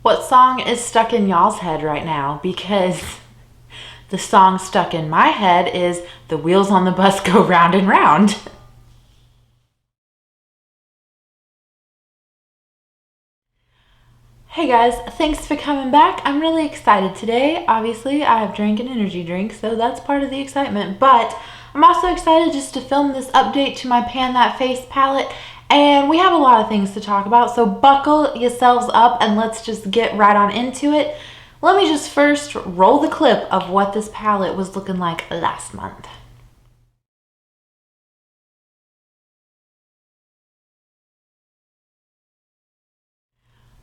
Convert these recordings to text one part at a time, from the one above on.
What song is stuck in y'all's head right now? Because the song stuck in my head is "The Wheels on the Bus Go Round and Round." Hey guys, thanks for coming back. I'm really excited today. Obviously, I have drank an energy drink, so that's part of the excitement. But I'm also excited just to film this update to my Pan That Face palette. And we have a lot of things to talk about, so buckle yourselves up and let's just get right on into it. Let me just first roll the clip of what this palette was looking like last month.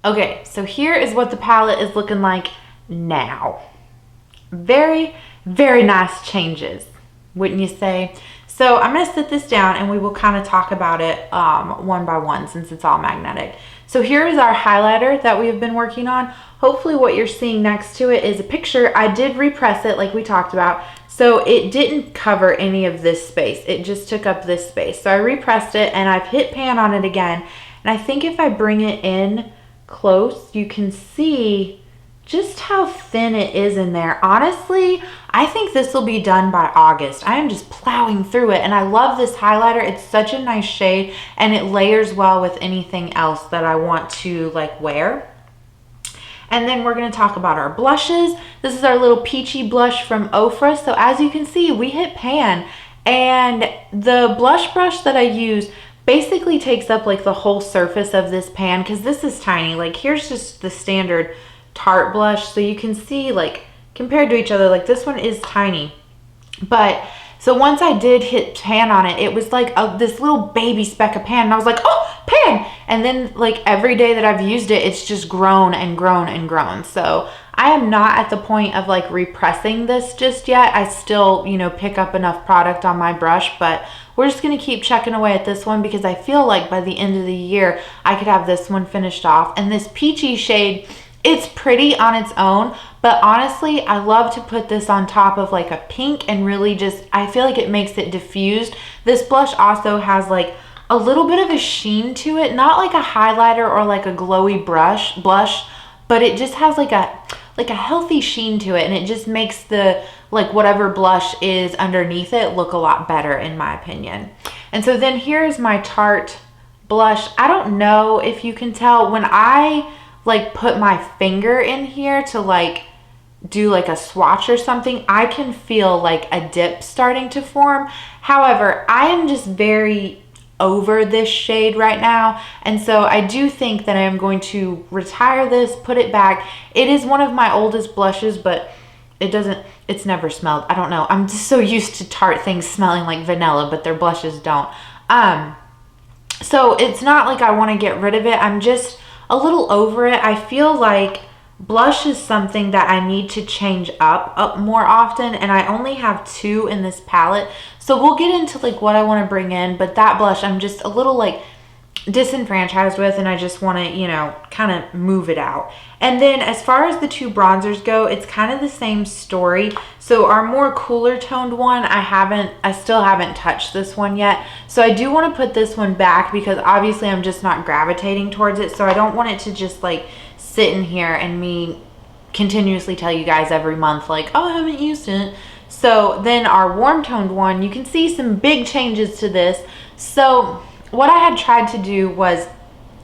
Okay, so here is what the palette is looking like now. Very, very nice changes, wouldn't you say? So I'm going to sit this down and we will kind of talk about it one by one since it's all magnetic. So here is our highlighter that we have been working on. Hopefully what you're seeing next to it is a picture. I did repress it like we talked about. So it didn't cover any of this space. It just took up this space. So I repressed it and I've hit pan on it again. And I think if I bring it in close, you can see just how thin it is in there. Honestly, I think this will be done by August. I am just plowing through it and I love this highlighter. It's such a nice shade and it layers well with anything else that I want to like wear. And then we're going to talk about our blushes. This is our little peachy blush from Ofra. So as you can see, we hit pan and the blush brush that I use basically takes up like the whole surface of this pan because this is tiny. Like here's just the standard Tarte blush, so you can see like compared to each other, like this one is tiny. But so once I did hit pan on it, it was like this little baby speck of pan and I was like, oh, pan. And then like every day that I've used it, it's just grown and grown and grown. So I am not at the point of like repressing this just yet. I still, you know, pick up enough product on my brush, but we're just going to keep checking away at this one because I feel like by the end of the year, I could have this one finished off. And this peachy shade, it's pretty on its own, but honestly, I love to put this on top of like a pink and really just, I feel like it makes it diffused. This blush also has like a little bit of a sheen to it, not like a highlighter or like a glowy blush, but it just has like a healthy sheen to it and it just makes the like whatever blush is underneath it look a lot better in my opinion. And so then here's my Tarte blush. I don't know if you can tell when I like put my finger in here to like do like a swatch or something, I can feel like a dip starting to form. However, I am just very over this shade right now, and so I do think that I am going to retire this, put it back. It is one of my oldest blushes, but it's never smelled. I don't know, I'm just so used to Tarte things smelling like vanilla, but their blushes don't. So it's not like I want to get rid of it, I'm just a little over it. I feel like blush is something that I need to change up more often, and I only have 2 in this palette. So we'll get into like what I want to bring in, but that blush I'm just a little like disenfranchised with, and I just want to, you know, kind of move it out. And then as far as the 2 bronzers go, it's kind of the same story. So our more cooler toned one, I still haven't touched this one yet. So I do want to put this one back because obviously I'm just not gravitating towards it. So I don't want it to just like sit in here and me continuously tell you guys every month like, oh, I haven't used it. So then our warm toned one, you can see some big changes to this. So what I had tried to do was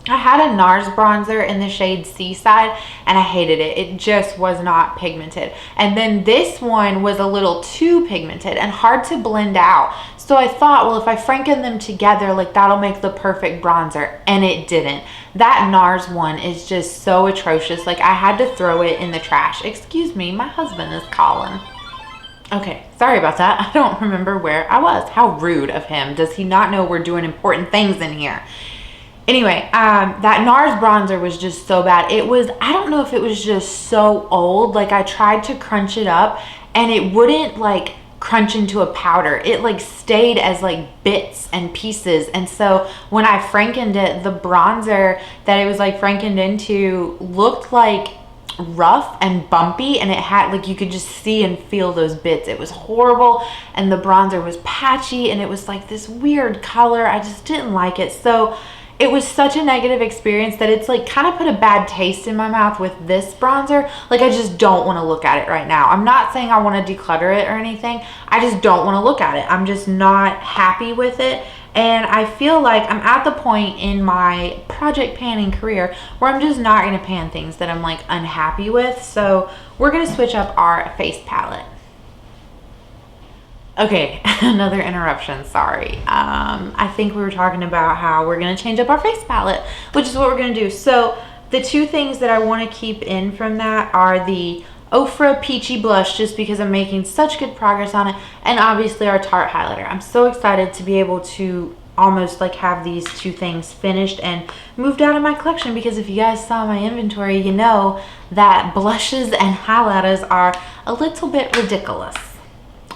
I had a NARS bronzer in the shade Seaside and I hated it. It just was not pigmented. And then this one was a little too pigmented and hard to blend out. So I thought, well, if I franken them together, like that'll make the perfect bronzer, and it didn't. That NARS one is just so atrocious. Like I had to throw it in the trash. Excuse me, my husband is calling. Okay, sorry about that. I don't remember where I was. How rude of him. Does he not know we're doing important things in here? Anyway, that NARS bronzer was just so bad. It was, I don't know if it was just so old. Like I tried to crunch it up and it wouldn't like crunch into a powder. It like stayed as like bits and pieces. And so when I frankened it, the bronzer that it was like frankened into looked like rough and bumpy, and it had like, you could just see and feel those bits. It was horrible, and the bronzer was patchy and it was like this weird color. I just didn't like it. So it was such a negative experience that it's like kind of put a bad taste in my mouth with this bronzer. Like I just don't want to look at it right now. I'm not saying I want to declutter it or anything. I just don't want to look at it. I'm just not happy with it. And I feel like I'm at the point in my project panning career where I'm just not going to pan things that I'm like unhappy with. So we're going to switch up our face palette. Okay, another interruption, sorry. I think we were talking about how we're gonna change up our face palette, which is what we're gonna do. So the two things that I wanna keep in from that are the Ofra Peachy Blush, just because I'm making such good progress on it, and obviously our Tarte highlighter. I'm so excited to be able to almost like have these two things finished and moved out of my collection, because if you guys saw my inventory, you know that blushes and highlighters are a little bit ridiculous.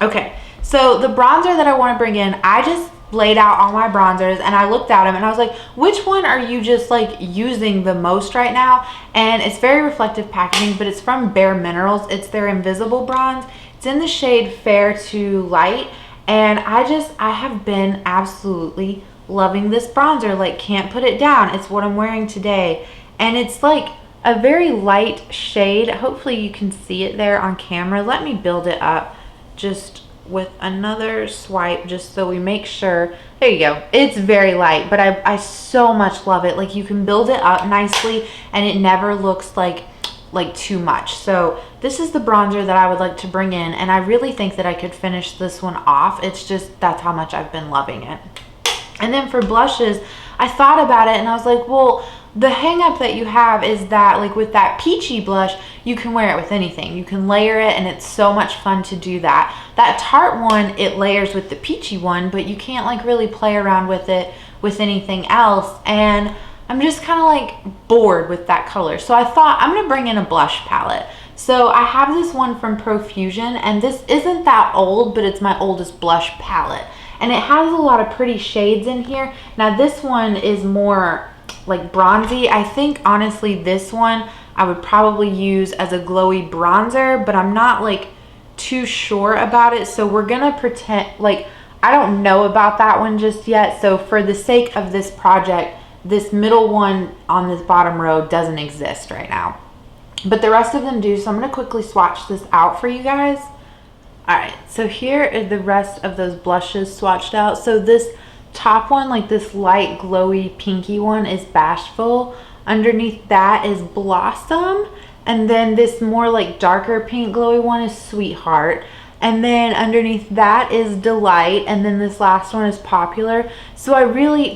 Okay. So the bronzer that I want to bring in, I just laid out all my bronzers and I looked at them and I was like, which one are you just like using the most right now? And it's very reflective packaging, but it's from Bare Minerals. It's their Invisible Bronze. It's in the shade Fair to Light. And I have been absolutely loving this bronzer. Like, can't put it down. It's what I'm wearing today. And it's like a very light shade. Hopefully you can see it there on camera. Let me build it up just with another swipe, just so we make sure. There you go. It's very light, but I so much love it. Like, you can build it up nicely and it never looks like too much. So this is the bronzer that I would like to bring in, and I really think that I could finish this one off. It's just, that's how much I've been loving it. And then for blushes, I thought about it and I was like, well, the hang up that you have is that like with that peachy blush, you can wear it with anything. You can layer it and it's so much fun to do that. That Tarte one, it layers with the peachy one, but you can't like really play around with it with anything else. And I'm just kind of like bored with that color. So I thought I'm gonna bring in a blush palette. So I have this one from Profusion, and this isn't that old, but it's my oldest blush palette. And it has a lot of pretty shades in here. Now this one is more like bronzy. I think honestly this one I would probably use as a glowy bronzer, but I'm not like too sure about it. So we're gonna pretend like I don't know about that one just yet. So for the sake of this project, this middle one on this bottom row doesn't exist right now, but the rest of them do. So I'm gonna quickly swatch this out for you guys. All right, so here are the rest of those blushes swatched out. So this top one, like this light glowy pinky one, is Bashful. Underneath that is Blossom, and then this more like darker pink glowy one is Sweetheart, and then underneath that is Delight, and then this last one is Popular. So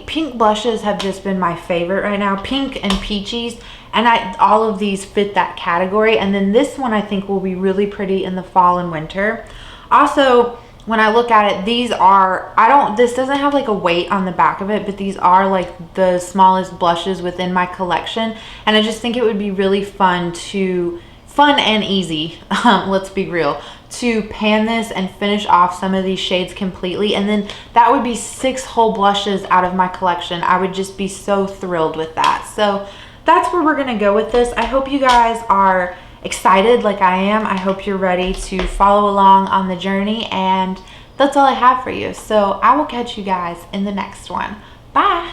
pink blushes have just been my favorite right now, pink and peaches, and all of these fit that category. And then this one I think will be really pretty in the fall and winter. Also, when I look at it, these are, this doesn't have like a weight on the back of it, but these are like the smallest blushes within my collection. And I just think it would be really fun and easy, let's be real, to pan this and finish off some of these shades completely. And then that would be 6 whole blushes out of my collection. I would just be so thrilled with that. So that's where we're gonna go with this. I hope you guys are excited like I am. I hope you're ready to follow along on the journey, and that's all I have for you. So I will catch you guys in the next one. Bye.